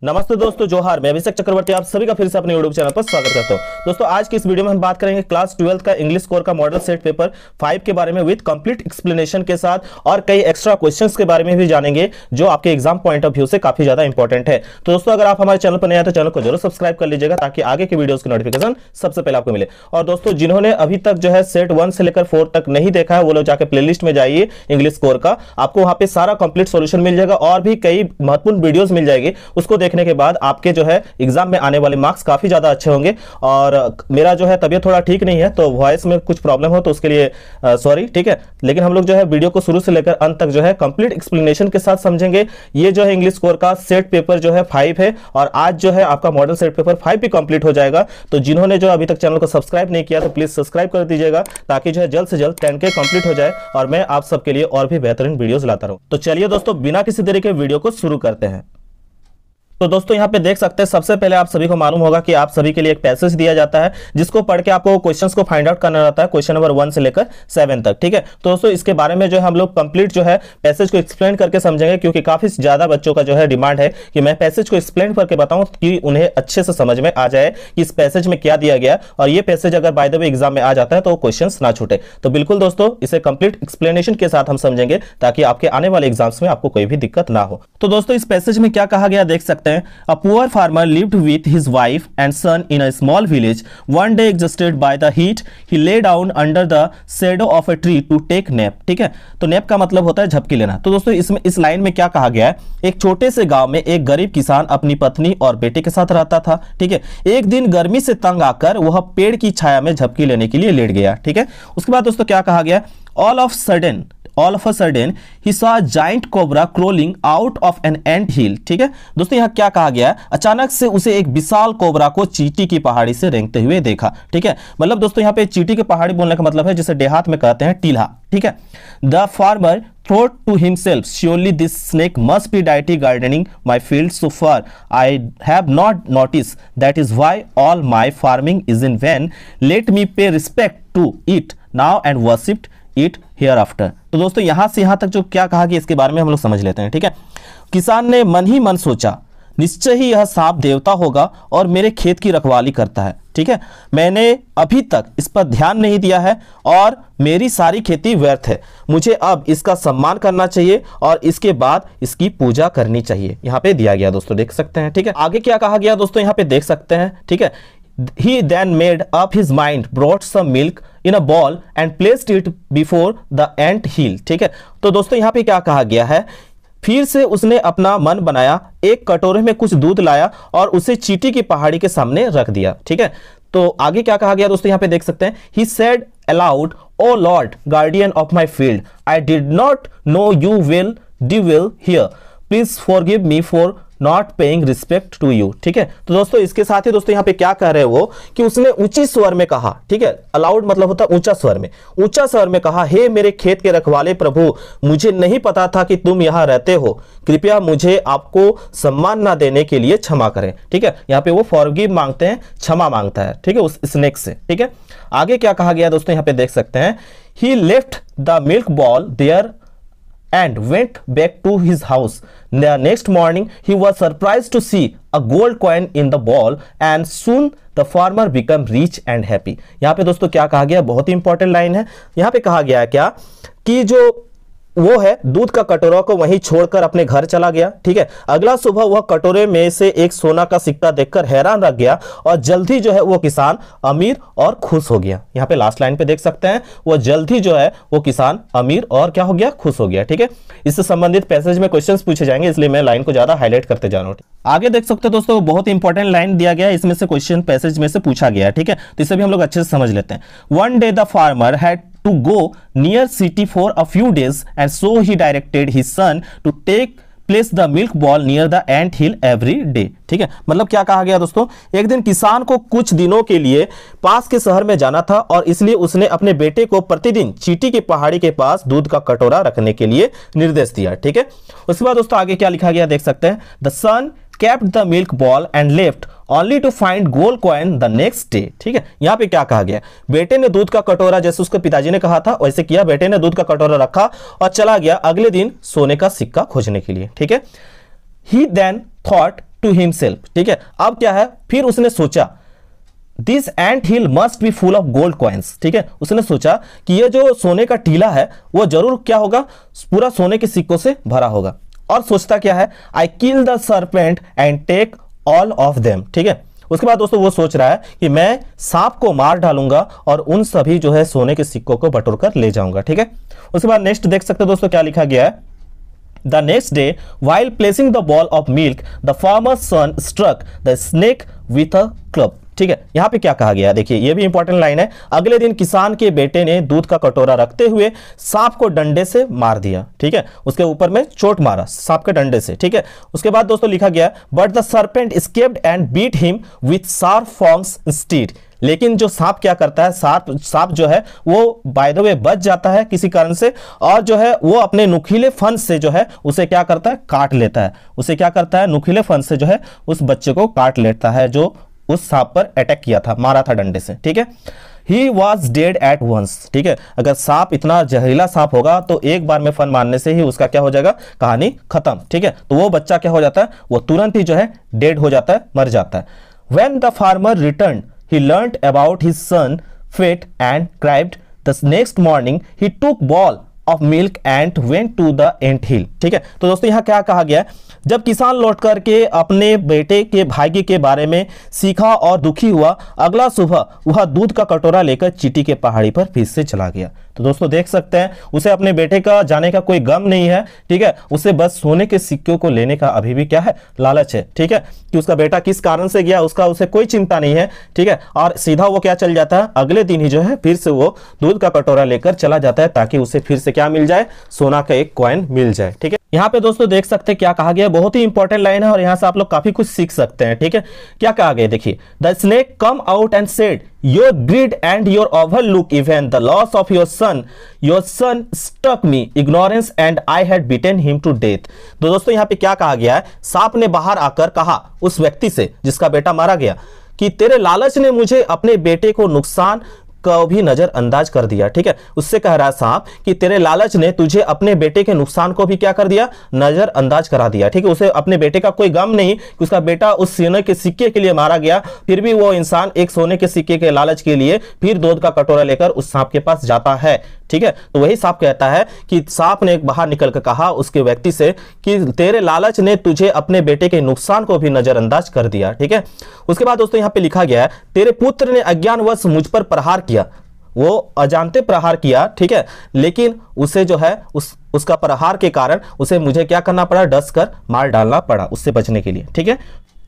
नमस्ते दोस्तों, जोहार। मैं अभिषेक चक्रवर्ती आप सभी का फिर से अपने यूट्यूब चैनल पर स्वागत करता हूं। दोस्तों, आज की इस वीडियो में हम बात करेंगे क्लास 12 का इंग्लिश कोर का मॉडल सेट पेपर 5 के बारे में विद कंप्लीट एक्सप्लेनेशन के साथ, और कई एक्स्ट्रा क्वेश्चंस के बारे में भी जानेंगे जो आपके एग्जाम पॉइंट ऑफ व्यू से काफी ज्यादा इंपॉर्टेंट है। तो दोस्तों, अगर आप हमारे चैनल पर नए हैं तो चैनल को जरूर सब्सक्राइब कर लीजिएगा ताकि आगे के वीडियोस की नोटिफिकेशन सबसे पहले आपको मिले। और दोस्तों, जिन्होंने अभी तक जो है सेट 1 से लेकर 4 तक नहीं देखा है वो लोग जाकर प्लेलिस्ट में जाइए इंग्लिश कोर का, आपको वहां पे सारा कंप्लीट सॉल्यूशन मिल जाएगा और भी कई महत्वपूर्ण वीडियोस मिल जाएगी। उसको देखने के बाद आपके जो है एग्जाम में आने वाले मार्क्स काफी ज्यादा अच्छे होंगे। और मेरा जो है तबीयत थोड़ा ठीक नहीं है तो वॉइस में कुछ प्रॉब्लम हो तो उसके लिए सॉरी, ठीक है। लेकिन हम लोग जो है वीडियो को शुरू से लेकर अंत तक जो है कंप्लीट एक्सप्लेनेशन के साथ समझेंगे। ये जो है इंग्लिश कोर का सेट पेपर जो है 5 है और आज जो है आपका मॉडल सेट पेपर 5 भी कंप्लीट हो जाएगा। तो जिन्होंने जो अभी तक चैनल को सब्सक्राइब नहीं किया तो प्लीज सब्सक्राइब कर दीजिएगा ताकि जो है जल्द से जल्द 10K कंप्लीट हो जाए और मैं आप सबके लिए और भी बेहतरीन वीडियोस लाता रहूं। तो चलिए दोस्तों, बिना किसी देरी के वीडियो को शुरू करते हैं। तो दोस्तों, यहाँ पे देख सकते हैं, सबसे पहले आप सभी को मालूम होगा कि आप सभी के लिए एक पैसेज दिया जाता है जिसको पढ़ के आपको क्वेश्चंस को फाइंड आउट करना रहता है, क्वेश्चन नंबर 1 से लेकर 7 तक, ठीक है। तो दोस्तों, इसके बारे में जो है हम लोग कंप्लीट जो है पैसेज को एक्सप्लेन करके समझेंगे क्योंकि काफी ज्यादा बच्चों का जो है डिमांड है कि मैं पैसेज को एक्सप्लेन करके बताऊं कि उन्हें अच्छे से समझ में आ जाए कि इस पैसेज में क्या दिया गया और ये पैसेज अगर बाय द वे एग्जाम में आ जाता है तो क्वेश्चन ना छूटे। तो बिल्कुल दोस्तों, इसे कंप्लीट एक्सप्लेनेशन के साथ हम समझेंगे ताकि आपके आने वाले एग्जाम्स में आपको कोई भी दिक्कत ना हो। तो दोस्तों, इस पैसेज में क्या कहा गया देख सकते हैं। A poor farmer lived with his wife and son in a small village. One day, exhausted by the heat, he lay down under the shadow of a tree to take nap. ठीक है, तो nap का मतलब होता है झपकी लेना। तो दोस्तों, इसमें इस लाइन में क्या कहा गया है, एक छोटे से गांव में एक गरीब किसान अपनी पत्नी और बेटे के साथ रहता था। ठीक है, एक दिन गर्मी से तंग आकर वह पेड़ की छाया में झपकी लेने के लिए लेट गया। ठीक है, उसके बाद दोस्तों क्या कहा गया, all of a sudden he saw a giant cobra crawling out of an ant hill। ठीक है दोस्तों, यहाँ क्या कहा गया है, अचानक से उसे एक विशाल कोबरा को चींटी की पहाड़ी से रेंगते हुए देखा। ठीक है, मतलब दोस्तों यहाँ पे चींटी की पहाड़ी बोलने का मतलब है जिसे देहात में कहते हैं टीला। ठीक है, the farmer thought to himself, surely this snake must be deity gardening my field so far. I have not noticed, that is why all my farming is in vain. Let me pay respect to it now and worship it hereafter। तो दोस्तों, यहां से यहां तक जो क्या कहा कि इसके बारे में हम लोग समझ लेते हैं। ठीक है, किसान ने मन ही मन सोचा, निश्चय ही यह सांप देवता होगा और मेरे खेत की रखवाली करता है। ठीक है, मैंने अभी तक इस पर ध्यान नहीं दिया है और मेरी सारी खेती व्यर्थ है। मुझे अब इसका सम्मान करना चाहिए और इसके बाद इसकी पूजा करनी चाहिए। यहाँ पे दिया गया दोस्तों, देख सकते हैं। ठीक है, आगे क्या कहा गया दोस्तों, यहाँ पे देख सकते हैं। ठीक है, he then made up his mind, brought some milk in a ball and placed it before the ant hill। ठीक है, तो दोस्तों यहाँ पे क्या कहा गया है, फिर से उसने अपना मन बनाया, एक कटोरे में कुछ दूध लाया और उसे चींटी की पहाड़ी के सामने रख दिया। ठीक है, तो आगे क्या कहा गया दोस्तों, यहाँ पे देख सकते हैं। He said aloud, "O Lord, guardian of my field, I did not know you will dwell here. Please forgive me for not paying respect to you. ठीक है, तो दोस्तों इसके साथ ही दोस्तों यहाँ पे क्या कह रहे हैं वो कि उसने ऊंची स्वर में कहा। ठीक है, अलाउड मतलब होता है ऊंचा स्वर में, ऊंचा स्वर में कहा, हे मेरे खेत के रखवाले प्रभु, मुझे नहीं पता था कि तुम यहाँ रहते हो, कृपया मुझे आपको सम्मान ना देने के लिए क्षमा करें। ठीक है, यहाँ पे वो फॉरगिव मांगते हैं, क्षमा मांगता है। ठीक है, उस स्नेक से। ठीक है, आगे क्या कहा गया दोस्तों, यहाँ पे देख सकते हैं। He left the milk bowl there and went back to his house. The next morning he was surprised to see a gold coin in the ball and soon the farmer became rich and happy। यहाँ पे दोस्तों क्या कहा गया, बहुत ही important line है। यहाँ पे कहा गया क्या कि जो वो है दूध का कटोरा को वहीं छोड़कर अपने घर चला गया। ठीक है, अगला सुबह वह कटोरे में से एक सोना का सिक्का देखकर हैरान रह गया और जल्द ही जो है वो किसान अमीर और खुश हो गया। यहाँ पे लास्ट लाइन पे देख सकते हैं, वो जल्द ही जो है वो किसान अमीर और क्या हो गया, खुश हो गया। ठीक है, इससे संबंधित पैसेज में क्वेश्चंस पूछे जाएंगे इसलिए मैं लाइन को ज्यादा हाईलाइट करते जा रहा हूँ। आगे देख सकते हो दोस्तों, बहुत ही इंपॉर्टेंट लाइन दिया गया है, इसमें से क्वेश्चन पैसेज में से पूछा गया है। ठीक है, तो इसे भी हम लोग अच्छे से समझ लेते हैं। One day the farmer had to go near city for a few days and so he directed his son to place the milk ball near the ant hill every day। ठीक है, मतलब क्या कहा गया दोस्तों, एक दिन किसान को कुछ दिनों के लिए पास के शहर में जाना था और इसलिए उसने अपने बेटे को प्रतिदिन चींटी की पहाड़ी के पास दूध का कटोरा रखने के लिए निर्देश दिया। ठीक है, उसके बाद दोस्तों आगे क्या लिखा गया देख सकते हैं। The son kept the milk ball and left only to find gold coin the next day। ठीक है, यहाँ पे क्या कहा गया, बेटे ने दूध का कटोरा, जैसे उसके पिताजी ने कहा था वैसे किया, बेटे ने दूध का कटोरा रखा और चला गया अगले दिन सोने का सिक्का खोजने के लिए। ठीक है, he then thought to himself, ठीक है। अब क्या है, फिर उसने सोचा this ant hill must be full of gold coins, ठीक है। उसने सोचा कि ये जो सोने का टीला है वो जरूर क्या होगा, पूरा सोने के सिक्कों से भरा होगा। और सोचता क्या है, I kill the serpent and take all of them, ठीक है। उसके बाद दोस्तों वो सोच रहा है कि मैं सांप को मार डालूंगा और उन सभी जो है सोने के सिक्कों को बटोर कर ले जाऊंगा, ठीक है। उसके बाद नेक्स्ट देख सकते हो दोस्तों क्या लिखा गया है, the next day while placing the ball of milk the farmer's son struck the snake with a club, ठीक है। यहां पे क्या कहा गया है, देखिए ये भी इंपॉर्टेंट लाइन है। अगले दिन किसान के बेटे ने दूध का कटोरा रखते हुए सांप को डंडे से मार दिया, ठीक है। उसके ऊपर में चोट मारा सांप के डंडे से, ठीक है। उसके बाद दोस्तों लिखा गया but the serpent escaped and beat him with sharp fangs instead, लेकिन जो सांप क्या करता है, सांप जो है वो बाय द वे बच जाता है किसी कारण से, और जो है वो अपने नुकीले फन से जो है उसे क्या करता है, काट लेता है। उसे क्या करता है, नुकीले फन से जो है उस बच्चे को काट लेता है जो उस सांप पर अटैक किया था, मारा था डंडे से, ठीक है। He was dead at once, ठीक है। अगर सांप इतना जहरीला सांप होगा तो एक बार में फन मारने से ही उसका क्या हो जाएगा, कहानी खत्म, ठीक है। तो वो बच्चा क्या हो जाता है, वो तुरंत ही जो है डेड हो जाता है, मर जाता है। When the farmer return he learnt about his son fate and cried. The next morning he took ball of milk and went to the ant hill, ठीक है। तो दोस्तों यहाँ क्या कहा गया है, जब किसान लौट करके अपने बेटे के भाग्य के बारे में सीखा और दुखी हुआ, अगला सुबह वह दूध का कटोरा लेकर चींटी के पहाड़ी पर फिर से चला गया। तो दोस्तों देख सकते हैं उसे अपने बेटे का जाने का कोई गम नहीं है, ठीक है। उसे बस सोने के सिक्कों को लेने का अभी भी क्या है, लालच है, ठीक है। कि उसका बेटा किस कारण से गया उसका उसे कोई चिंता नहीं है, ठीक है। और सीधा वो क्या चल जाता है, अगले दिन ही जो है फिर से वो दूध का कटोरा लेकर चला जाता है ताकि उसे फिर से क्या मिल जाए, सोना का एक कॉइन मिल जाए, ठीक है। यहाँ पे दोस्तों देख सकते हैं क्या कहा गया, बहुत ही इंपॉर्टेंट लाइन है और यहाँ से आप लोग काफी कुछ सीख सकते हैं, ठीक है। क्या कहा गया, देखिए the snake come out and said your greed and your overlook even the loss of your son stuck me ignorance and I had beaten him to death. तो दोस्तों यहाँ पे क्या कहा गया है, सांप ने बाहर आकर कहा उस व्यक्ति से जिसका बेटा मारा गया कि तेरे लालच ने मुझे अपने बेटे को नुकसान को भी नजरअंदाज कर दिया, ठीक है। उससे कह रहा सांप कि तेरे लालच ने तुझे अपने बेटे के नुकसान को भी क्या कर दिया, नजरअंदाज करा दिया, ठीक है। उसे अपने बेटे का कोई गम नहीं कि उसका बेटा उस सोने के सिक्के के लिए मारा गया, फिर भी वो इंसान एक सोने के सिक्के के लालच के लिए फिर दूध का कटोरा लेकर उस सांप के पास जाता है, ठीक है। तो वही सांप कहता है कि सांप ने बाहर निकलकर कहा उसके व्यक्ति से कि तेरे लालच ने तुझे अपने बेटे के नुकसान को भी नजरअंदाज कर दिया, ठीक है। उसके बाद दोस्तों यहाँ पे लिखा गया है तेरे पुत्र ने अज्ञानवश मुझ पर प्रहार किया, वो अजानते प्रहार किया, ठीक है, लेकिन उसे जो है उसका प्रहार के कारण उसे मुझे क्या करना पड़ा, डस कर मार डालना पड़ा उससे बचने के लिए, ठीक है।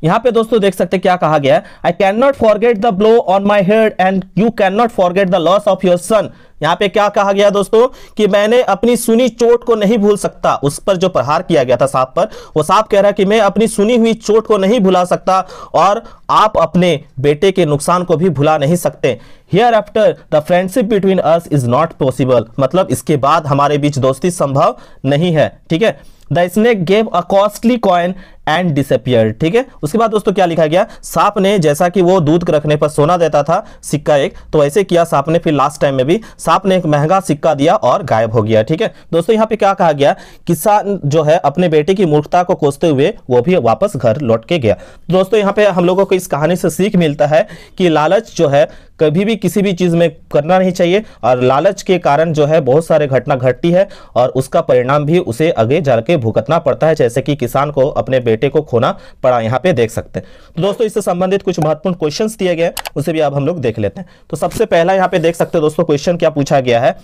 यहां पे दोस्तों देख सकते हैं क्या कहा गया है, I can not forget the blow on my head and you can not forget the loss of your सन। यहां पे क्या कहा गया दोस्तों कि मैंने अपनी सुनी चोट को नहीं भूल सकता, उस पर जो प्रहार किया गया था सांप पर, वो सांप कह रहा है कि मैं अपनी सुनी हुई चोट को नहीं भुला सकता और आप अपने बेटे के नुकसान को भी भुला नहीं सकते। Here after the friendship between us is not possible, मतलब इसके बाद हमारे बीच दोस्ती संभव नहीं है, ठीक है। The snake gave a costly coin and disappear, ठीक है। उसके बाद दोस्तों क्या लिखा गया, सांप ने जैसा कि वो दूध रखने पर सोना देता था सिक्का एक, तो ऐसे किया सांप ने, फिर लास्ट टाइम में भी सांप ने एक महंगा सिक्का दिया और गायब हो गया, ठीक है। दोस्तों यहाँ पे क्या कहा गया, किसान जो है अपने बेटे की मूर्खता को कोसते हुए वो भी वापस घर लौट के गया। दोस्तों यहाँ पे हम लोगों को इस कहानी से सीख मिलता है कि लालच जो है कभी भी किसी भी चीज में करना नहीं चाहिए और लालच के कारण जो है बहुत सारे घटना घटती है और उसका परिणाम भी उसे आगे जाके भुगतना पड़ता है, जैसे कि किसान को अपने बेटे को खोना पड़ा, यहाँ पे देख सकते हैं। तो दोस्तों इससे संबंधित कुछ महत्वपूर्ण क्वेश्चंस दिए गए, उसे भी अब हम लोग देख लेते हैं। तो सबसे पहला यहाँ पे देख सकते हैं दोस्तों क्वेश्चन क्या पूछा गया है,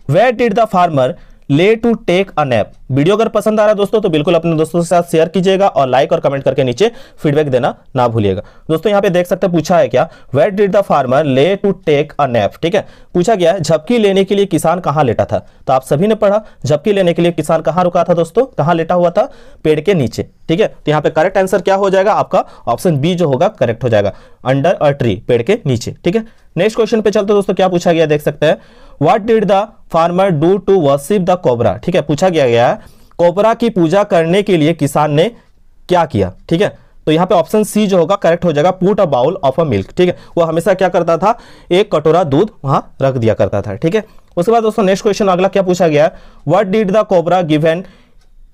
where did the farmer lay to take a nap. Video अगर पसंद आ रहा है दोस्तों तो बिल्कुल अपने दोस्तों के साथ शेयर कीजिएगा और लाइक और कमेंट करके नीचे फीडबैक देना ना भूलिएगा। दोस्तों यहाँ पे देख सकते हैं पूछा है क्या, where did the farmer lay to take a nap, ठीक है। पूछा गया है झपकी लेने के लिए किसान कहाँ लेटा था, तो आप सभी ने पढ़ा झपकी लेने के लिए किसान कहाँ रुका था दोस्तों, कहाँ लेटा हुआ था, पेड़ के नीचे, ठीक है। तो यहाँ पे करेक्ट आंसर क्या हो जाएगा, आपका ऑप्शन बी जो होगा करेक्ट हो जाएगा, अंडर अ ट्री, पेड़ के नीचे, ठीक है। नेक्स्ट क्वेश्चन पे चलते दोस्तों, क्या पूछा गया देख सकते हैं, what did the farmer do to worship the cobra, ठीक है। पूछा गया है कोबरा की पूजा करने के लिए किसान ने क्या किया, ठीक है। तो यहाँ पे ऑप्शन सी जो होगा करेक्ट हो जाएगा, put a bowl of a milk, ठीक है। वो हमेशा क्या करता था, एक कटोरा दूध वहां रख दिया करता था, ठीक है। उसके बाद दोस्तों नेक्स्ट क्वेश्चन अगला क्या पूछा गया, what did the cobra given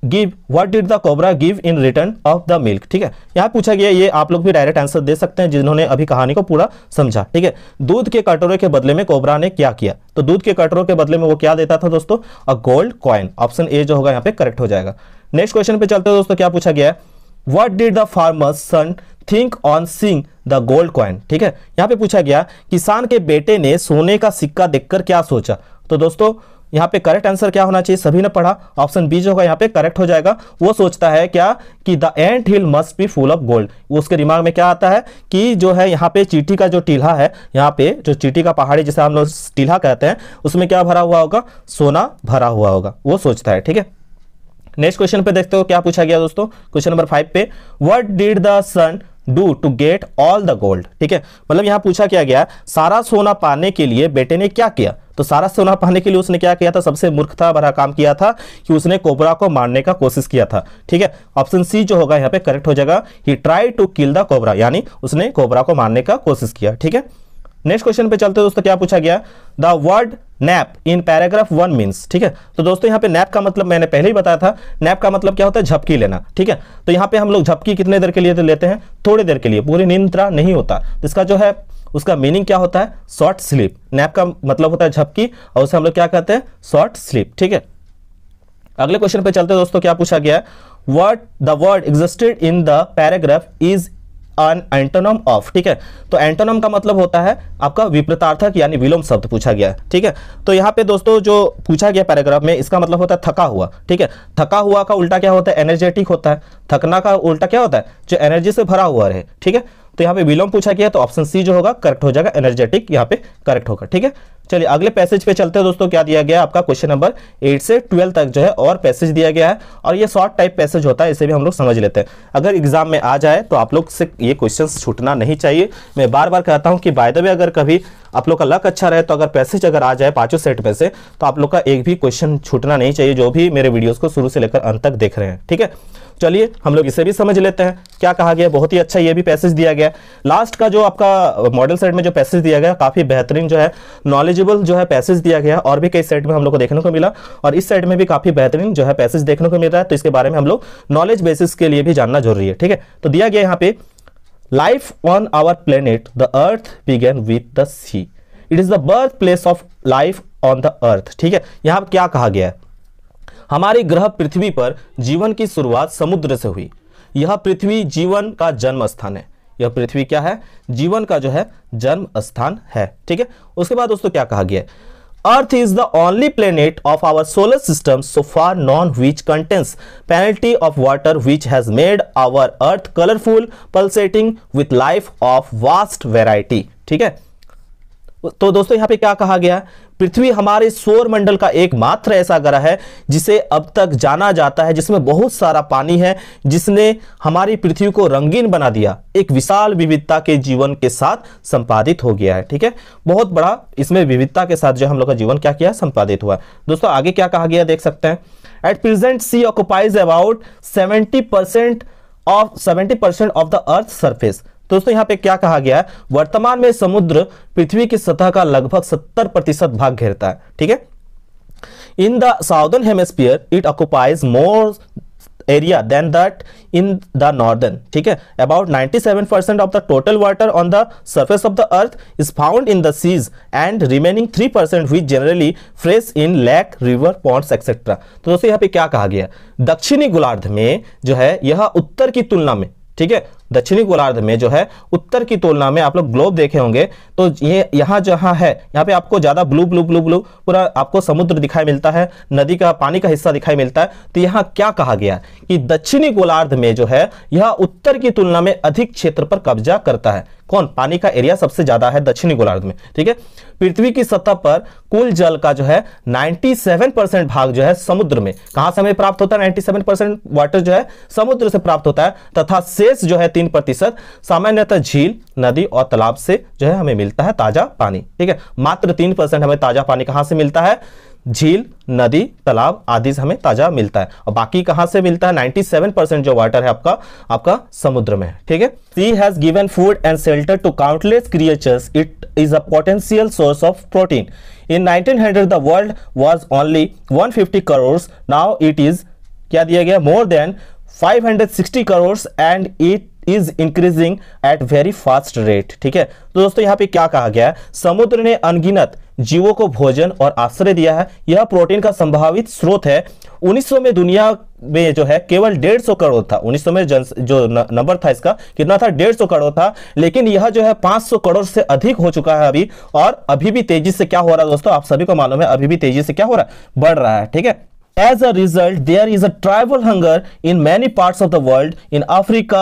give, what did the cobra give in return of the milk. ठीक है, यहाँ पूछा गया, ये आप लोग भी डायरेक्ट आंसर दे सकते हैं जिन्होंने अभी कहानी को पूरा समझा। ठीक है, दूध के कटोरे के बदले में कोबरा ने क्या किया, तो दूध के कटोरे के बदले में वो क्या देता था दोस्तों, a gold coin. Option A जो होगा यहाँ पे करेक्ट हो जाएगा। नेक्स्ट क्वेश्चन पे चलते हैं दोस्तों, क्या पूछा गया है, what did the farmer's son think on seeing the gold coin. ठीक है, यहाँ पे पूछा गया किसान के बेटे ने सोने का सिक्का देखकर क्या सोचा। तो दोस्तों यहाँ पे करेक्ट आंसर क्या होना चाहिए, सभी ने पढ़ा, ऑप्शन बी जो होगा यहाँ पे करेक्ट हो जाएगा। वो सोचता है क्या कि the ant hill must be full of gold. उसके दिमाग में क्या आता है कि जो है यहाँ पे चींटी का जो टीला है, यहाँ पे जो चींटी का पहाड़ी जिसे हम लोग टीला कहते हैं, उसमें क्या भरा हुआ होगा, सोना भरा हुआ होगा, वो सोचता है। ठीक है, नेक्स्ट क्वेश्चन पे देखते हो क्या पूछा गया दोस्तों, क्वेश्चन नंबर 5 पे, what did the son do to get all the gold. ठीक है, मतलब यहां पूछा क्या गया, सारा सोना पाने के लिए बेटे ने क्या किया। तो सारा सोना पाने के लिए उसने क्या किया था, सबसे मूर्खता भरा काम किया था कि उसने कोबरा को मारने का कोशिश किया था। ठीक है, ऑप्शन सी जो होगा यहाँ पे करेक्ट हो जाएगा, he try to kill the cobra, यानी उसने कोबरा को मारने का कोशिश किया। ठीक है, नेक्स्ट क्वेश्चन पे चलते हैं दोस्तों, क्या पूछा गया, the word nap in paragraph 1 means. ठीक है, तो दोस्तों यहाँ पे नैप का मतलब मैंने पहले ही बताया था, नैप का मतलब क्या होता है, झपकी लेना। ठीक है, तो यहाँ पे हम लोग झपकी कितने देर के लिए तो लेते हैं, थोड़ी देर के लिए, पूरी निद्रा नहीं होता। तो इसका जो है उसका मीनिंग क्या होता है, शॉर्ट स्लीप। नैप का मतलब होता है झपकी और उसे हम लोग क्या कहते हैं, शॉर्ट स्लीप। ठीक है, अगले क्वेश्चन पे चलते हैं दोस्तों, क्या पूछा गया, what the word existed in the paragraph is an antonym of. ठीक है, तो एंटोनम का मतलब होता है आपका विपरीतार्थक यानी विलोम शब्द पूछा गया है। ठीक है, तो यहाँ पे दोस्तों जो पूछा गया पैराग्राफ में, इसका मतलब होता है थका हुआ। ठीक है, थका हुआ का उल्टा क्या होता है, एनर्जेटिक होता है। थकना का उल्टा क्या होता है, जो एनर्जी से भरा हुआ रहे। ठीक है, तो यहाँ पे विलोम पूछा गया, तो ऑप्शन सी जो होगा करेक्ट हो जाएगा, एनर्जेटिक यहाँ पे करेक्ट होगा। ठीक है, चलिए अगले पैसेज पे चलते हैं दोस्तों, क्या दिया गया आपका, क्वेश्चन नंबर 8 से 12 तक जो है और पैसेज दिया गया है, और ये शॉर्ट टाइप पैसेज होता है, इसे भी हम लोग समझ लेते हैं। अगर एग्जाम में आ जाए तो आप लोग से ये क्वेश्चंस छूटना नहीं चाहिए। मैं बार बार कहता हूं कि बाय द वे अगर कभी आप लोग का लक अच्छा रहे तो अगर पैसेज अगर आ जाए 5 सेट में से, तो आप लोग का एक भी क्वेश्चन छूटना नहीं चाहिए, जो भी मेरे वीडियोस को शुरू से लेकर अंत तक देख रहे हैं। ठीक है, चलिए हम लोग इसे भी समझ लेते हैं, क्या कहा गया, बहुत ही अच्छा ये भी पैसेज दिया गया। लास्ट का जो आपका मॉडल सेट में जो पैसेज दिया गया, काफी बेहतरीन जो है, नॉलेजेबल जो है पैसेज दिया गया, और भी कई सेट में हम लोग को देखने को मिला, और इस सेट में भी काफी बेहतरीन जो है पैसेज देखने को मिल रहा है। तो इसके बारे में हम लोग नॉलेज बेसिस के लिए भी जानना जरूरी है। ठीक है, तो दिया गया यहाँ पे, life on our planet the earth began with the sea, it is the birth place of life on the earth. ठीक है, यहाँ क्या कहा गया है, हमारी ग्रह पृथ्वी पर जीवन की शुरुआत समुद्र से हुई। यह पृथ्वी जीवन का जन्म स्थान है। यह पृथ्वी क्या है, जीवन का जो है जन्म स्थान है। ठीक है, उसके बाद दोस्तों क्या कहा गया है, earth is the only planet of our solar system so far known which contains penalty of water which has made our earth colourful pulsating with life of vast variety. ठीक है, तो दोस्तों यहां पे क्या कहा गया, पृथ्वी हमारे सौर मंडल का एकमात्र ऐसा ग्रह है जिसे अब तक जाना जाता है, जिसमें बहुत सारा पानी है, जिसने हमारी पृथ्वी को रंगीन बना दिया, एक विशाल विविधता के जीवन के साथ संपादित हो गया है। ठीक है, बहुत बड़ा इसमें विविधता के साथ जो हम लोग का जीवन क्या किया, संपादित हुआ। दोस्तों आगे क्या कहा गया देख सकते हैं, at present sea occupies about 70% of the earth surface. दोस्तों यहां पे क्या कहा गया है, वर्तमान में समुद्र पृथ्वी की सतह का लगभग 70% भाग घेरता है। ठीक है, in the southern hemisphere it occupies more area than that in the northern. ठीक है, about 97% of the total water on the surface of the earth is found in the seas and remaining 3% which generally fresh in lake, river, ponds etcetera. तो दोस्तों यहाँ पे क्या कहा गया, दक्षिणी गोलार्ध में जो है यह उत्तर की तुलना में, ठीक है, दक्षिणी गोलार्ध में जो है उत्तर की तुलना में, आप लोग ग्लोब देखे होंगे तो ये यहाँ जहां है, यहाँ पे आपको ज्यादा ब्लू ब्लू ब्लू ब्लू पूरा आपको समुद्र दिखाई मिलता है, नदी का पानी का हिस्सा दिखाई मिलता है। तो यहाँ क्या कहा गया कि दक्षिणी गोलार्ध में जो है यह उत्तर की तुलना में अधिक क्षेत्र पर कब्जा करता है। कौन, पानी का एरिया सबसे ज्यादा है दक्षिणी गोलार्ध में। ठीक है, पृथ्वी की सतह पर कुल जल का जो है 97% भाग जो है समुद्र में, कहां से हमें प्राप्त होता है, 97% वाटर जो है समुद्र से प्राप्त होता है, तथा शेष जो है 3% सामान्यतः झील, नदी और तालाब से जो है हमें मिलता है ताजा पानी। ठीक है, मात्र 3% हमें ताजा पानी कहां से मिलता है, झील, नदी, तालाब आदि से हमें ताजा मिलता है, और बाकी कहां से मिलता है, 97% जो वाटर है आपका समुद्र में है। ठीक है, sea has given food and shelter to countless creatures, it is a potential source of protein. In 1900 the world was only 150 crores, now it is क्या दिया गया, more than 560 crore and it is increasing at very fast rate. ठीक है, तो दोस्तों यहाँ पे क्या कहा गया है, समुद्र ने अनगिनत जीवों को भोजन और आश्रय दिया है, यह प्रोटीन का संभावित स्रोत है। 1900 में दुनिया में जो है केवल 150 करोड़ था। 1900 में जो नंबर था इसका कितना था, 150 करोड़ था, लेकिन यह जो है 500 करोड़ से अधिक हो चुका है अभी, और अभी भी तेजी से क्या हो रहा है दोस्तों, आप सभी को मालूम है अभी भी तेजी से क्या हो रहा है, बढ़ रहा है। ठीक है, as a result there is a tribal hunger in many parts of the world, in Africa,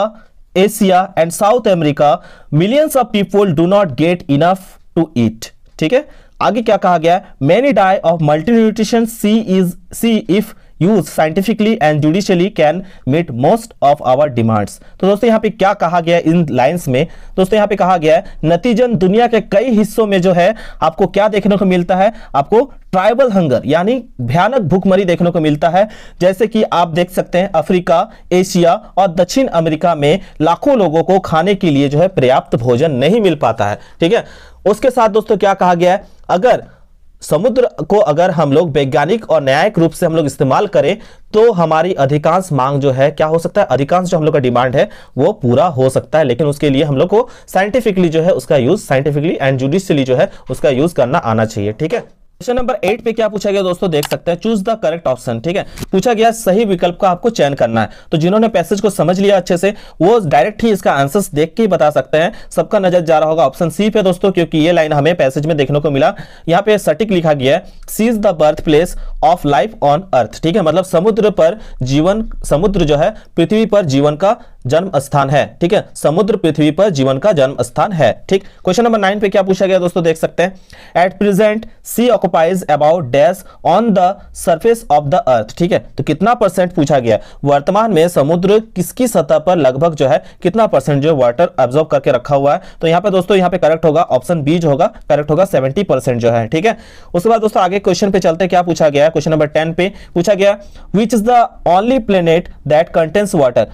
Asia and South America millions of people do not get enough to eat। ठीक है, आगे क्या कहा गया, many die of malnutrition, see if used scientifically and judicially can meet most of our demands। तो दोस्तों यहाँ पे क्या कहा गया इन लाइंस में, दोस्तों यहाँ पे कहा गया है नतीजन दुनिया के कई हिस्सों में जो है आपको क्या देखने को मिलता है, आपको ट्राइबल हंगर यानी भयानक भूखमरी देखने को मिलता है। जैसे कि आप देख सकते हैं अफ्रीका, एशिया और दक्षिण अमेरिका में लाखों लोगों को खाने के लिए जो है पर्याप्त भोजन नहीं मिल पाता है। ठीक है, उसके साथ दोस्तों क्या कहा गया है, अगर समुद्र को अगर हम लोग वैज्ञानिक और न्यायिक रूप से हम लोग इस्तेमाल करें तो हमारी अधिकांश मांग जो है क्या हो सकता है, अधिकांश जो हम लोग का डिमांड है वो पूरा हो सकता है, लेकिन उसके लिए हम लोग को साइंटिफिकली जो है उसका यूज, साइंटिफिकली एंड जुडिशियली जो है उसका यूज करना आना चाहिए। ठीक है, क्वेश्चन नंबर 8 पे क्या पूछा गया दोस्तों, देख सकते हैं, चूज द करेक्ट ऑप्शन। ठीक है, पूछा गया सही विकल्प का आपको चयन करना है। तो जिन्होंने पैसेज को समझ लिया अच्छे से वो डायरेक्ट ही इसका आंसर्स देख के ही बता सकते हैं। सबका नजर जा रहा होगा ऑप्शन सी पे दोस्तों, क्योंकि ये लाइन हमें पैसेज में देखने को मिला। यहाँ पे सटीक लिखा गया है, sea is the birth place of life on earth. ठीक है, मतलब समुद्र पर जीवन, समुद्र जो है पृथ्वी पर जीवन का जन्म स्थान है। ठीक है, समुद्र पृथ्वी पर जीवन का जन्म स्थान है। ठीक, क्वेश्चन नंबर 9 पे क्या पूछा गया दोस्तों, देख सकते हैं, at present sea occupies about dash on the surface of the earth. ठीक है, तो कितना परसेंट पूछा गया, वर्तमान में समुद्र किसकी सतह पर लगभग जो है कितना परसेंट जो वाटर ऑब्जर्व करके रखा हुआ है। तो यहाँ पे दोस्तों यहाँ पे करेक्ट होगा ऑप्शन बी जो होगा, करेक्ट होगा 70% जो है। ठीक है, उसके बाद दोस्तों आगे क्वेश्चन पे चलते, क्या पूछा गया, क्वेश्चन नंबर 10 पे पूछा गया, which is the only planet that contains water.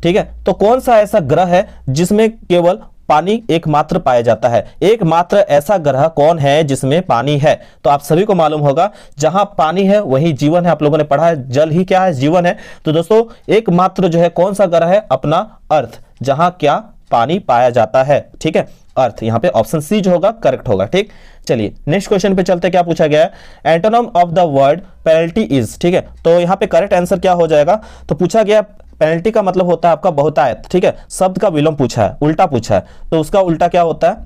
ठीक है, तो कौन सा ऐसा ग्रह है जिसमें केवल पानी एकमात्र पाया जाता है, एकमात्र ऐसा ग्रह कौन है जिसमें पानी है। तो आप सभी को मालूम होगा जहां पानी है वही जीवन है, आप लोगों ने पढ़ा है जल ही क्या है, जीवन है। तो दोस्तों एकमात्र जो है कौन सा ग्रह है, अपना अर्थ, जहां क्या पानी पाया जाता है। ठीक है, अर्थ, यहाँ पे ऑप्शन सी जो होगा करेक्ट होगा। ठीक, चलिए नेक्स्ट क्वेश्चन पे चलते, क्या पूछा गया है, antonym of the word penalty is. ठीक है, तो यहाँ पे करेक्ट आंसर क्या हो जाएगा, तो पूछा गया पेनल्टी का मतलब होता है आपका बहुतायत। ठीक है, शब्द का विलोम पूछा है, उल्टा पूछा है, तो उसका उल्टा क्या होता है,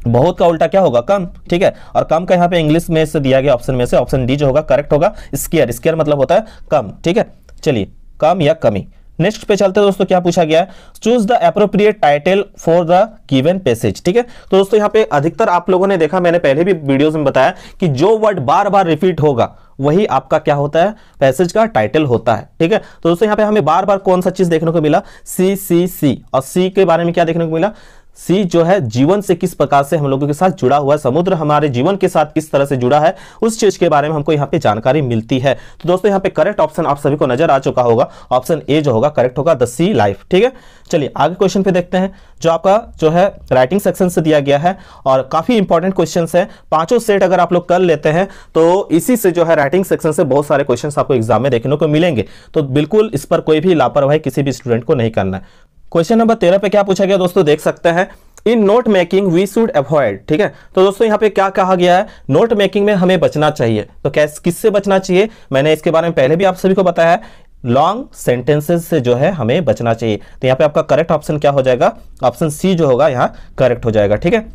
बहुत का उल्टा क्या होगा, कम। ठीक है, और कम का यहाँ पे इंग्लिश में से दिया गया ऑप्शन में से ऑप्शन डी जो होगा करेक्ट होगा, स्केयर, स्केयर मतलब होता है कम। ठीक है, चलिए कम या कमी। नेक्स्ट पे चलते हैं दोस्तों, क्या पूछा गया है, choose the appropriate title for the given passage. ठीक है, तो दोस्तों यहाँ पे अधिकतर आप लोगों ने देखा, मैंने पहले भी वीडियोस में बताया कि जो वर्ड बार बार रिपीट होगा वही आपका क्या होता है, पैसेज का टाइटल होता है। ठीक है, तो दोस्तों यहाँ पे हमें बार बार कौन सा चीज देखने को मिला, सी सी सी, और सी के बारे में क्या देखने को मिला, सी जो है जीवन से किस प्रकार से हम लोगों के साथ जुड़ा हुआ है, समुद्र हमारे जीवन के साथ किस तरह से जुड़ा है, उस चीज के बारे में हमको यहाँ पे जानकारी मिलती है। तो दोस्तों यहाँ पे करेक्ट ऑप्शन आप सभी को नजर आ चुका होगा, ऑप्शन ए जो होगा करेक्ट होगा, द सी लाइफ। ठीक है, चलिए आगे क्वेश्चन पे देखते हैं, जो आपका जो है राइटिंग सेक्शन से दिया गया है और काफी इंपॉर्टेंट क्वेश्चंस है। पांचों सेट अगर आप लोग कर लेते हैं तो इसी से जो है राइटिंग सेक्शन से बहुत सारे क्वेश्चंस आपको एग्जाम में देखने को मिलेंगे। तो बिल्कुल इस पर कोई भी लापरवाही किसी भी स्टूडेंट को नहीं करना है। क्वेश्चन नंबर 13 पे क्या पूछा गया दोस्तों, देख सकते हैं, in note making we should avoid. ठीक है, तो दोस्तों यहाँ पे क्या कहा गया है, नोट मेकिंग में हमें बचना चाहिए। तो किससे बचना चाहिए, मैंने इसके बारे में पहले भी आप सभी को बताया है, लॉन्ग सेंटेंसेस से जो है हमें बचना चाहिए। तो यहाँ पे आपका करेक्ट ऑप्शन क्या हो जाएगा, ऑप्शन सी जो होगा यहाँ करेक्ट हो जाएगा। ठीक है,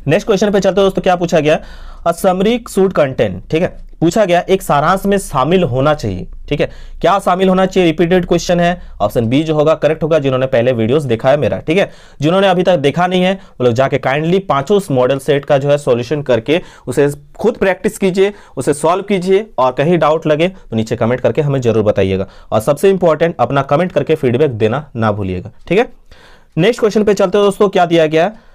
नेक्स्ट क्वेश्चन पे चलते हैं दोस्तों, क्या पूछा गया, अ समरी शुड कंटेन। ठीक है, पूछा गया एक सारांश में शामिल होना चाहिए। ठीक है, क्या शामिल होना चाहिए, रिपीटेड क्वेश्चन है, ऑप्शन बी जो होगा करेक्ट होगा, जिन्होंने पहले वीडियोस देखा है मेरा। ठीक है, जिन्होंने अभी तक देखा नहीं है वो लोग जाके काइंडली पांचों मॉडल सेट का जो है सॉल्यूशन करके उसे खुद प्रैक्टिस कीजिए, उसे सॉल्व कीजिए, और कहीं डाउट लगे तो नीचे कमेंट करके हमें जरूर बताइएगा, और सबसे इंपॉर्टेंट अपना कमेंट करके फीडबैक देना ना भूलिएगा। ठीक है, नेक्स्ट क्वेश्चन पे चलते हैं दोस्तों, क्या दिया गया है,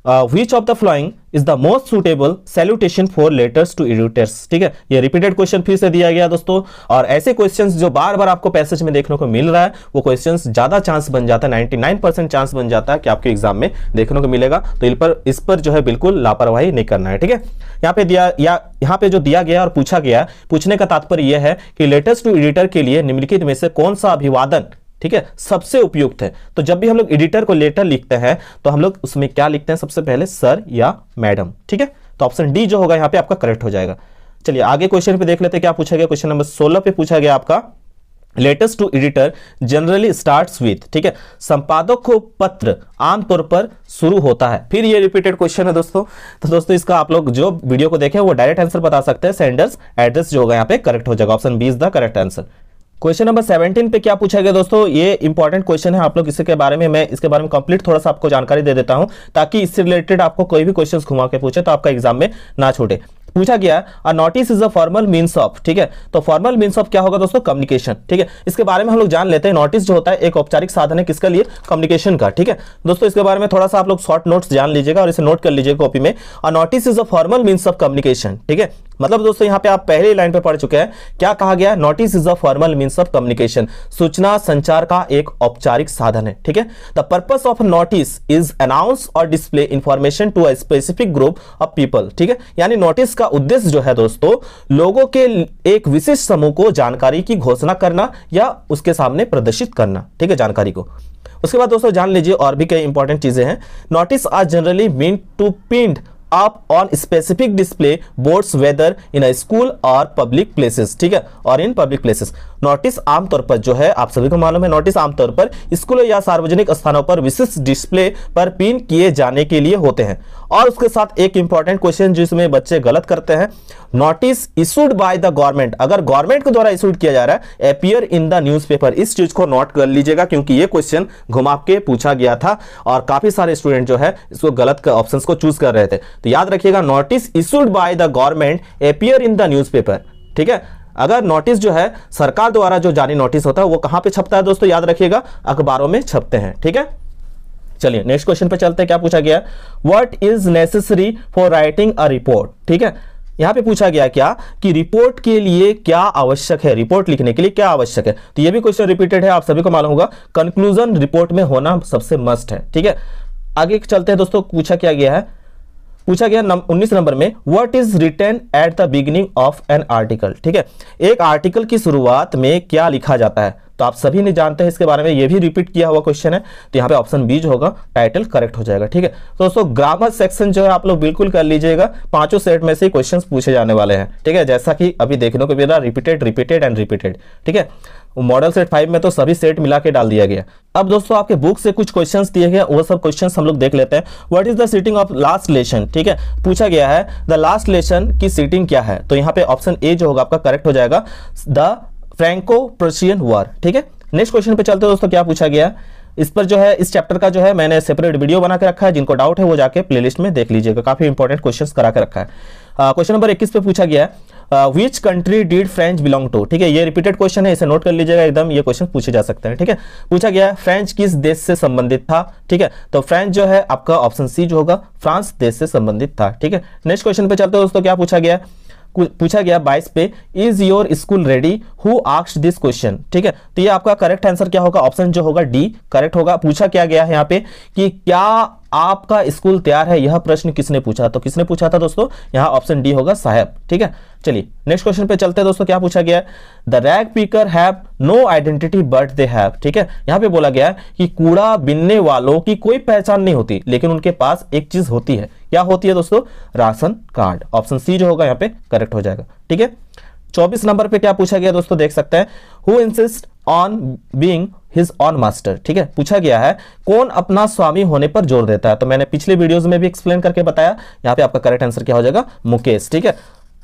which of the flowing is the most suitable salutation for letters to editors. ठीक है, ये रिपीटेड क्वेश्चन फिर से दिया गया दोस्तों, और ऐसे क्वेश्चंस जो बार बार आपको पैसेज में देखने को मिल रहा है वो क्वेश्चंस ज्यादा चांस बन जाता है, 99% चांस बन जाता है कि आपके एग्जाम में देखने को मिलेगा। तो इस पर जो है बिल्कुल लापरवाही नहीं करना है। ठीक है, यहाँ पे जो दिया गया और पूछा गया, पूछने का तात्पर्य यह है कि लेटर्स टू एडिटर के लिए निम्नलिखित में से कौन सा अभिवादन, ठीक है, सबसे उपयुक्त है। तो जब भी हम लोग एडिटर को लेटर लिखते हैं तो हम लोग उसमें क्या लिखते हैं, सबसे पहले सर या मैडम। ठीक है, तो ऑप्शन डी जो होगा यहाँ पे आपका करेक्ट हो जाएगा। चलिए आगे क्वेश्चन पे देख लेते हैं क्या पूछा गया। क्वेश्चन नंबर 16 पे पूछा गया आपका, letters to editor generally starts with, ठीक है, संपादक को पत्र आमतौर पर शुरू होता है। फिर ये रिपीटेड क्वेश्चन है दोस्तों, तो दोस्तों इसका आप लोग जो वीडियो को देखें वो डायरेक्ट आंसर बता सकते हैं। सेंडर्स एड्रेस जो होगा यहाँ पे करेक्ट हो जाएगा, option B is the correct answer. Question number 17 पे क्या पूछा गया दोस्तों, ये इंपॉर्टेंट क्वेश्चन है। आप लोग इसके बारे में, मैं इसके बारे में कंप्लीट थोड़ा सा आपको जानकारी दे देता हूं ताकि इससे रिलेटेड आपको कोई भी क्वेश्चन घुमा के पूछे तो आपका एग्जाम में ना छूटे। पूछा गया a notice is a formal means of, ठीक है, तो फॉर्मल मींस ऑफ क्या होगा दोस्तों, कम्युनिकेशन। ठीक है, इसके बारे में हम लोग जान लेते हैं। नोटिस जो होता है एक औपचारिक साधन है, किसका लिए, कम्युनिकेशन का। ठीक है दोस्तों, इसके बारे में थोड़ा सा आप लोग शॉर्ट नोट्स जान लीजिएगा और इसे नोट कर लीजिएगा कॉपी में। A notice is a formal means of communication. ठीक है, मतलब दोस्तों यहाँ पे आप पहले लाइन पे पढ़ चुके हैं, क्या कहा गया, notice is a formal means of communication, सूचना संचार का एक औपचारिक साधन है। ठीक है, the purpose of notice is announce और display information to a specific group of people. ठीक है, यानी नोटिस का उद्देश्य जो है दोस्तों, लोगों के एक विशिष्ट समूह को जानकारी की घोषणा करना या उसके सामने प्रदर्शित करना। ठीक है, जानकारी को। उसके बाद दोस्तों जान लीजिए और भी कई इंपॉर्टेंट चीजें हैं। Notice are generally mean to pinned up on specific display boards whether in a school or public places। ठीक है, और इन पब्लिक प्लेसेस। नोटिस आमतौर पर जो है, आप सभी को मालूम है, नोटिस आमतौर पर स्कूलों या सार्वजनिक स्थानों पर विशिष्ट डिस्प्ले पर पिन किए जाने के लिए होते हैं। और उसके साथ एक इंपॉर्टेंट क्वेश्चन जिसमें बच्चे गलत करते हैं, notice issued by the government, अगर गवर्नमेंट के द्वारा इशूड किया जा रहा है, अपीयर इन द न्यूज़पेपर। इस चीज को नोट कर लीजिएगा क्योंकि ये क्वेश्चन घुमा के पूछा गया था और काफी सारे स्टूडेंट जो है इसको गलत ऑप्शंस को चूज कर रहे थे। तो याद रखिएगा, notice issued by the government appear in the newspaper. ठीक है, अगर नोटिस जो है सरकार द्वारा जो जारी नोटिस होता है वो कहां पे छपता है दोस्तों, याद रखिएगा, अखबारों में छपते हैं। ठीक है, चलिए नेक्स्ट क्वेश्चन पे चलते हैं। क्या पूछा गया, what is necessary for writing a report. ठीक है, यहां पे पूछा गया क्या कि रिपोर्ट के लिए क्या आवश्यक है, रिपोर्ट लिखने के लिए क्या आवश्यक है। तो ये भी क्वेश्चन रिपीटेड है, आप सभी को मालूम होगा, कंक्लूजन रिपोर्ट में होना सबसे मस्ट है। ठीक है, आगे चलते हैं दोस्तों। पूछा क्या गया है, पूछा गया 19 नंबर में, what is written at the beginning of an article. ठीक है, एक आर्टिकल की शुरुआत में क्या लिखा जाता है, तो आप सभी ने जानते हैं इसके बारे में, ये भी रिपीट किया हुआ क्वेश्चन है। तो यहाँ पे ऑप्शन बी जो होगा टाइटल करेक्ट हो जाएगा। ठीक है, तो दोस्तों ग्रामर सेक्शन जो है आप लोग बिल्कुल कर लीजिएगा, पांचों सेट में से क्वेश्चंस पूछे जाने वाले हैं। ठीक है, जैसा कि अभी देखने को मिल रहा, रिपीटेड रिपीटेड एंड रिपीटेड। ठीक है, मॉडल सेट 5 में तो सभी सेट मिला के डाल दिया गया। अब दोस्तों आपके बुक से कुछ क्वेश्चंस दिए गए, वो सब क्वेश्चंस हम लोग देख लेते हैं। What is the seating of last lesson. ठीक है, पूछा गया है द लास्ट लेसन की सीटिंग क्या है, तो यहाँ पे ऑप्शन ए जो होगा आपका करेक्ट हो जाएगा, द फ्रैंको प्रुशियन वॉर। ठीक है, नेक्स्ट क्वेश्चन पे चलते हैं दोस्तों। क्या पूछा गया, इस पर जो है, इस चैप्टर का जो है मैंने सेपरेट वीडियो बना के रखा है, जिनको डाउट है वो जाके प्लेलिस्ट में देख लीजिएगा, काफी इंपॉर्टेंट क्वेश्चंस करा के रखा है। क्वेश्चन नंबर 21 पे पूछा गया है, which country did French belong to. ठीक है, ये रिपीटेड क्वेश्चन है, इसे नोट कर लीजिएगा एकदम, ये क्वेश्चन पूछे जा सकते हैं। ठीक है, पूछा गया है फ्रेंच किस देश से संबंधित था। ठीक है, तो फ्रेंच जो है आपका ऑप्शन सी जो होगा, फ्रांस देश से संबंधित था। ठीक है, नेक्स्ट क्वेश्चन पे चलते हैं दोस्तों। क्या पूछा गया, पूछा गया 22 पे, is your school ready, who asked this question. ठीक है, तो ये आपका करेक्ट आंसर क्या होगा, ऑप्शन जो होगा डी करेक्ट होगा। पूछा क्या गया है यहाँ पे कि क्या आपका स्कूल तैयार है, यह प्रश्न किसने पूछा, तो किसने पूछा था दोस्तों, यहाँ ऑप्शन डी होगा, साहब। ठीक है, चलिए नेक्स्ट क्वेश्चन पे चलते हैं दोस्तों। क्या पूछा गया, the rag picker have no identity but they have. ठीक है, यहाँ पे बोला गया कि कूड़ा बीनने वालों की कोई पहचान नहीं होती, लेकिन उनके पास एक चीज होती है। क्या होती है दोस्तों, राशन कार्ड। ऑप्शन सी जो होगा यहाँ पे करेक्ट हो जाएगा। ठीक है, 24 नंबर पे क्या पूछा गया दोस्तों, देख सकते हैं, who insist on being his on master. ठीक है, पूछा गया है कौन अपना स्वामी होने पर जोर देता है, तो मैंने पिछले वीडियोस में भी एक्सप्लेन करके बताया, यहाँ पे आपका करेक्ट आंसर क्या हो जाएगा, मुकेश। ठीक है,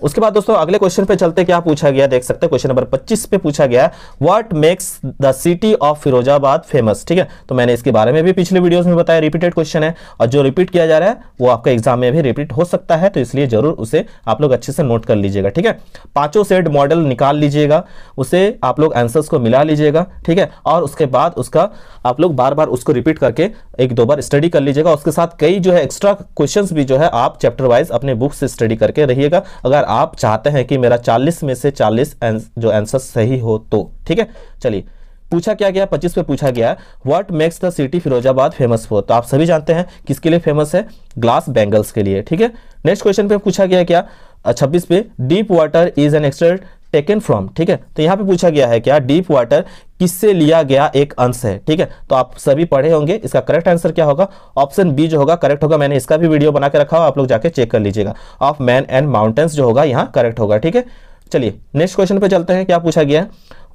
उसके बाद दोस्तों अगले क्वेश्चन पे चलते, क्या पूछा गया देख सकते हैं, क्वेश्चन नंबर 25 पे पूछा गया what makes the city of Firozabad famous. ठीक है, तो मैंने इसके बारे में भी पिछले वीडियोस में बताया, रिपीटेड क्वेश्चन है और जो रिपीट किया जा रहा है वो आपका एग्जाम में भी रिपीट हो सकता है, तो इसलिए जरूर उसे आप लोग अच्छे से नोट कर लीजिएगा। ठीक है, पांचों सेट मॉडल निकाल लीजिएगा, उसे आप लोग आंसर्स को मिला लीजिएगा। ठीक है, और उसके बाद उसका आप लोग बार बार उसको रिपीट करके एक दो बार स्टडी कर लीजिएगा। उसके साथ कई जो है एक्स्ट्रा क्वेश्चंस भी जो है आप चैप्टर वाइज अपने बुक से स्टडी करके रहिएगा, अगर आप चाहते हैं कि मेरा 40 में से 40 जो आंसर सही हो तो। ठीक है, चलिए पूछा क्या गया, 25 पे पूछा गया what makes the city Firozabad famous for. तो आप सभी जानते हैं किसके लिए फेमस है, ग्लास बैंगल्स के लिए। ठीक है, नेक्स्ट क्वेश्चन पे पूछा गया क्या 26 पे deep water is an extract taken from. ठीक है, तो यहां पे पूछा गया है क्या डीप वाटर किससे लिया गया एक अंश है। ठीक है, तो आप सभी पढ़े होंगे, इसका करेक्ट आंसर क्या होगा, ऑप्शन बी जो होगा करेक्ट होगा। मैंने इसका भी वीडियो बना के रखा हो, आप लोग जाके चेक कर लीजिएगा। ऑफ मैन एंड माउंटेन्स जो होगा यहाँ करेक्ट होगा। ठीक है, चलिए नेक्स्ट क्वेश्चन पे चलते हैं, क्या पूछा गया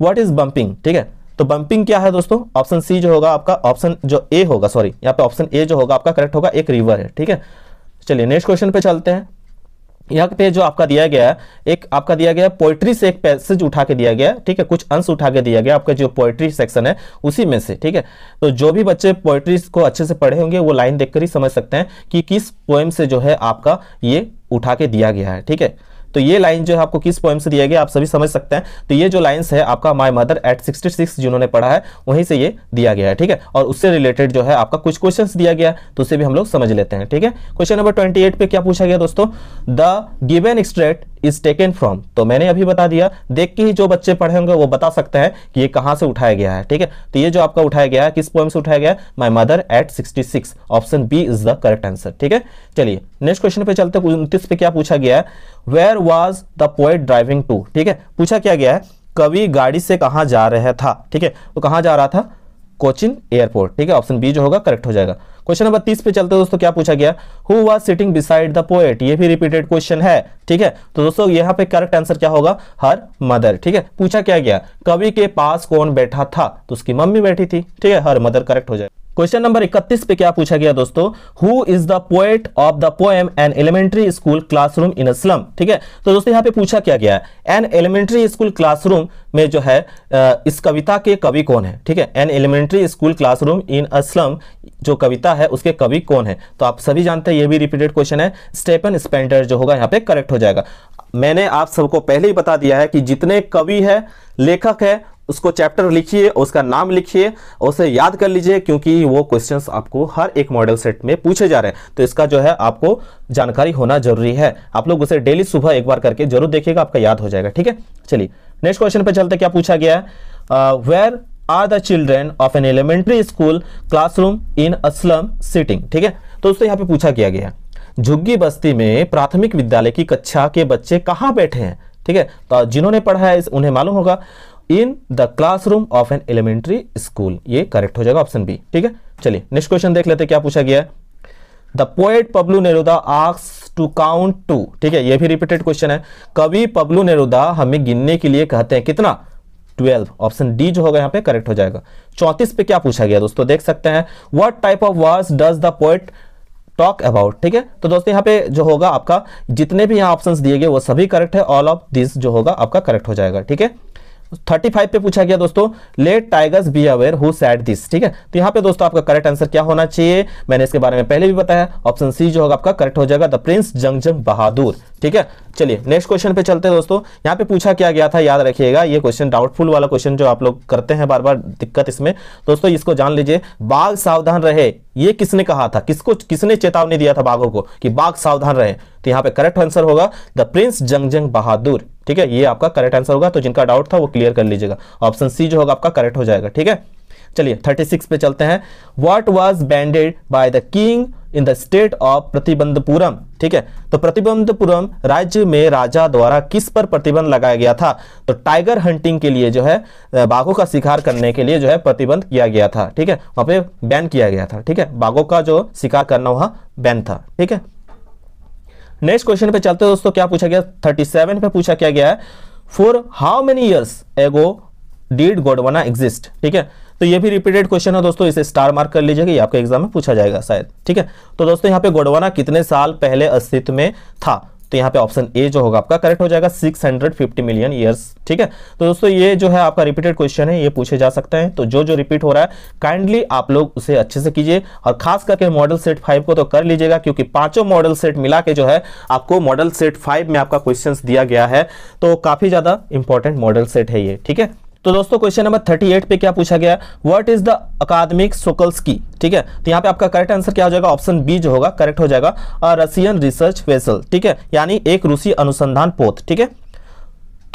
व्हाट इज बंपिंग। ठीक है, तो बंपिंग क्या है दोस्तों, ऑप्शन सी जो होगा आपका, ऑप्शन जो ए होगा, सॉरी यहाँ पे ऑप्शन ए जो होगा आपका करेक्ट होगा, एक रिवर है। ठीक है, चलिए नेक्स्ट क्वेश्चन पे चलते हैं। यहाँ पे जो आपका दिया गया है, एक आपका दिया गया पोएट्री से एक पैसेज उठा के दिया गया। ठीक है, कुछ अंश उठा के दिया गया आपका जो पोएट्री सेक्शन है उसी में से। ठीक है, तो जो भी बच्चे पोएट्री को अच्छे से पढ़े होंगे वो लाइन देखकर ही समझ सकते हैं कि किस पोएम से जो है आपका ये उठा के दिया गया है। ठीक है, तो ये लाइन जो है आपको किस पोएम से दिया गया आप सभी समझ सकते हैं। तो ये जो लाइंस है आपका माय मदर एट 66 जिन्होंने पढ़ा है वहीं से ये दिया गया है। ठीक है, और उससे रिलेटेड जो है आपका कुछ क्वेश्चंस दिया गया तो उसे भी हम लोग समझ लेते हैं। ठीक है, क्वेश्चन नंबर 28 पे क्या पूछा गया दोस्तों, the given extract is taken from. तो मैंने अभी बता दिया, देख के ही जो बच्चे पढ़े होंगे वो बता सकते हैं कि ये कहां से उठाया गया है। ठीक है, तो ये जो आपका उठाया गया है किस पोएम से उठाया गया है, my mother at 66, option B is the correct answer. ठीक है, चलिए नेक्स्ट क्वेश्चन पे चलते हैं। 29 पे क्या पूछा गया है, where was the poet driving to. ठीक है, पूछा क्या गया है, कवि गाड़ी से कहां जा रहा था। ठीक है, तो कहां जा रहा था, कोचिन एयरपोर्ट। ठीक है, ऑप्शन बी जो होगा करेक्ट हो जाएगा। क्वेश्चन नंबर 30 पे चलते हैं दोस्तों, क्या पूछा गया, who was sitting beside the poet. ये भी रिपीटेड क्वेश्चन है। ठीक है, तो दोस्तों यहाँ पे करेक्ट आंसर क्या होगा, हर मदर। ठीक है, पूछा क्या गया, कवि के पास कौन बैठा था, तो उसकी मम्मी बैठी थी। ठीक है, हर मदर करेक्ट हो जाएगा। क्वेश्चन नंबर 31 पे क्या पूछा गया दोस्तों, who is the poet of the poem an elementary school classroom in a slum. ठीक है, तो दोस्तों यहाँ पे पूछा क्या गया है, एन एलिमेंट्री स्कूल क्लासरूम में जो है इस कविता के कवि कौन है। ठीक है, an elementary school classroom in a slum जो कविता है उसके कवि कौन है, तो आप सभी जानते हैं ये भी रिपीटेड क्वेश्चन है, स्टेफन स्पेंडर जो होगा यहाँ पे करेक्ट हो जाएगा। मैंने आप सबको पहले ही बता दिया है कि जितने कवि है लेखक है उसको चैप्टर लिखिए, उसका नाम लिखिए, उसे याद कर लीजिए, क्योंकि वो क्वेश्चंस आपको हर एक मॉडल सेट में पूछे जा रहे हैं, तो इसका जो है आपको जानकारी होना जरूरी है। आप लोग उसे डेली सुबह एक बार करके जरूर देखिएगा, आपका याद हो जाएगा। ठीक है, चलिए नेक्स्ट क्वेश्चन पे चलते, क्या पूछा गया है, where are the children of an elementary school classroom in a slum sitting. ठीक है, तो उससे यहाँ पे पूछा गया झुग्गी बस्ती में प्राथमिक विद्यालय की कक्षा के बच्चे कहाँ बैठे हैं। ठीक है, तो जिन्होंने पढ़ा है उन्हें मालूम होगा, in the classroom of an elementary school, ये करेक्ट हो जाएगा ऑप्शन बी। ठीक है, चलिए नेक्स्ट क्वेश्चन देख लेते हैं, क्या पूछा गया है, the poet Pablo Neruda asks to count to. ठीक है, ये भी रिपीटेड क्वेश्चन है, कवि पब्लो नेरुदा हमें गिनने के लिए कहते हैं कितना, 12, ऑप्शन डी जो होगा यहाँ पे करेक्ट हो जाएगा। 34 पे क्या पूछा गया दोस्तों, देख सकते हैं, what type of words does the poet talk about. ठीक है, तो दोस्तों यहाँ पे जो होगा आपका जितने भी यहाँ ऑप्शंस दिए गए वो सभी करेक्ट है, ऑल ऑफ दिस जो होगा आपका करेक्ट हो जाएगा। ठीक है, 35 पे पूछा गया दोस्तों, let tigers be aware who said this. ठीक है, तो यहाँ पे दोस्तों आपका करेक्ट आंसर क्या होना चाहिए, मैंने इसके बारे में पहले भी बताया, ऑप्शन सी जो होगा आपका करेक्ट हो जाएगा, द प्रिंस जंगजंग बहादुर। ठीक है, चलिए नेक्स्ट क्वेश्चन पे चलते हैं दोस्तों। यहाँ पे पूछा क्या गया था, याद रखिएगा, ये क्वेश्चन डाउटफुल वाला क्वेश्चन जो आप लोग करते हैं बार बार, दिक्कत इसमें दोस्तों, इसको जान लीजिए, बाघ सावधान रहे, ये किसने कहा था, किसने चेतावनी दिया था बाघों को कि बाघ सावधान रहे, तो यहाँ पे करेक्ट आंसर होगा द प्रिंस जंगजंग बहादुर। ठीक है, ये आपका करेक्ट आंसर होगा, तो जिनका डाउट था वो क्लियर कर लीजिएगा, ऑप्शन सी जो होगा आपका करेक्ट हो जाएगा। ठीक है, चलिए 36 पे चलते हैं, what was banded by the king in the state of Pratibandhapuram. ठीक है, तो प्रतिबंधपुरम राज्य में राजा द्वारा किस पर प्रतिबंध लगाया गया था, तो टाइगर हंटिंग के लिए जो है बाघों का शिकार करने के लिए जो है प्रतिबंध किया गया था। ठीक है, वहां पे बैन किया गया था। ठीक है, बाघों का जो शिकार करना वहां बैन था। ठीक है, नेक्स्ट क्वेश्चन पे चलते हैं दोस्तों, क्या पूछा गया, 37 पे पूछा क्या गया है, for how many years ago did Gondwana exist. ठीक है, तो ये भी रिपीटेड क्वेश्चन है दोस्तों, इसे स्टार मार्क कर लीजिएगा, ये आपके एग्जाम में पूछा जाएगा शायद। ठीक है, तो दोस्तों यहाँ पे गोंडवाना कितने साल पहले अस्तित्व में था, तो तो यहाँ पे ऑप्शन ए जो होगा आपका करेक्ट हो जाएगा 650 मिलियन ईयर्स। ठीक है, तो दोस्तों ये जो है आपका रिपीटेड क्वेश्चन है, ये पूछे जा सकते हैं, तो जो रिपीट हो रहा है काइंडली आप लोग उसे अच्छे से कीजिए और खास करके मॉडल सेट 5 को तो कर लीजिएगा, क्योंकि पांचों मॉडल सेट मिला के जो है आपको मॉडल सेट 5 में आपका क्वेश्चंस दिया गया है, तो काफी ज्यादा इंपॉर्टेंट मॉडल सेट है ये। ठीक है, तो दोस्तों क्वेश्चन नंबर 38 पे क्या पूछा गया, व्हाट इज द अकादमिक सोकल्स्की। ठीक है, तो यहाँ पे आपका करेक्ट आंसर क्या हो जाएगा, ऑप्शन बी जो होगा करेक्ट हो जाएगा, रशियन रिसर्च वेसल। ठीक है, यानी एक रूसी अनुसंधान पोत। ठीक है,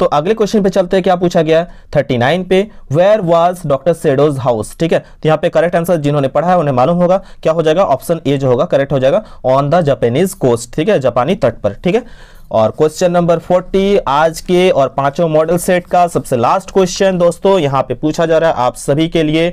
तो अगले क्वेश्चन पे चलते हैं, क्या पूछा गया 39 पे, वेयर वाज डॉक्टर सेडोज हाउस। ठीक है, तो यहाँ पे करेक्ट आंसर जिन्होंने पढ़ा है उन्हें मालूम होगा, क्या हो जाएगा, ऑप्शन ए जो होगा करेक्ट हो जाएगा, ऑन द जापानीज कोस्ट। ठीक है, जापानी तट पर। ठीक है, और क्वेश्चन नंबर 40 आज के और पांचों मॉडल सेट का सबसे लास्ट क्वेश्चन दोस्तों यहाँ पे पूछा जा रहा है आप सभी के लिए,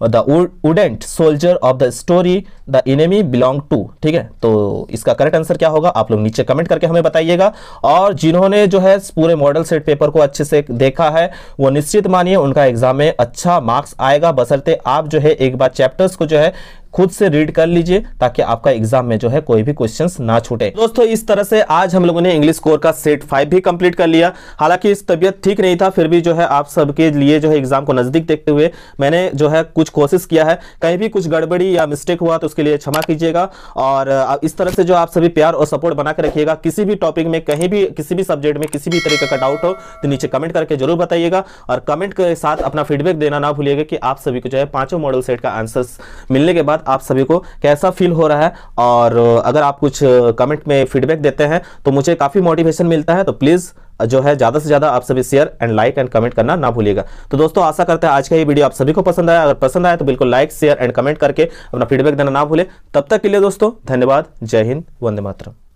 the wounded soldier of the story the enemy belong to. ठीक है, तो इसका करेक्ट आंसर क्या होगा आप लोग नीचे कमेंट करके हमें बताइएगा, और जिन्होंने जो है पूरे मॉडल सेट पेपर को अच्छे से देखा है वो निश्चित मानिए उनका एग्जाम में अच्छा मार्क्स आएगा, बशर्ते आप जो है एक बार चैप्टर्स को जो है खुद से रीड कर लीजिए, ताकि आपका एग्जाम में जो है कोई भी क्वेश्चंस ना छूटे। दोस्तों इस तरह से आज हम लोगों ने इंग्लिश कोर का सेट 5 भी कंप्लीट कर लिया। हालांकि इस तबीयत ठीक नहीं था, फिर भी जो है आप सबके लिए जो है एग्जाम को नजदीक देखते हुए मैंने जो है कुछ कोशिश किया है, कहीं भी कुछ गड़बड़ी या मिस्टेक हुआ तो उसके लिए क्षमा कीजिएगा, और इस तरह से जो आप सभी प्यार और सपोर्ट बना के रखिएगा। किसी भी टॉपिक में कहीं भी किसी भी सब्जेक्ट में किसी भी तरीके का डाउट हो तो नीचे कमेंट करके जरूर बताइएगा, और कमेंट के साथ अपना फीडबैक देना ना भूलिएगा कि आप सभी को जो है पांचों मॉडल सेट का आंसर्स मिलने के बाद आप सभी को कैसा फील हो रहा है, और अगर आप कुछ कमेंट में फीडबैक देते हैं तो मुझे काफी मोटिवेशन मिलता है, तो प्लीज जो है ज्यादा से ज्यादा आप सभी share and like and comment करना ना भूलिएगा। तो दोस्तों आशा करते हैं आज का ये वीडियो आप सभी को पसंद आया, अगर पसंद आया तो बिल्कुल लाइक शेयर एंड कमेंट करके अपना फीडबैक देना ना भूले। तब तक के लिए दोस्तों धन्यवाद, जय हिंद, वंदे मातरम।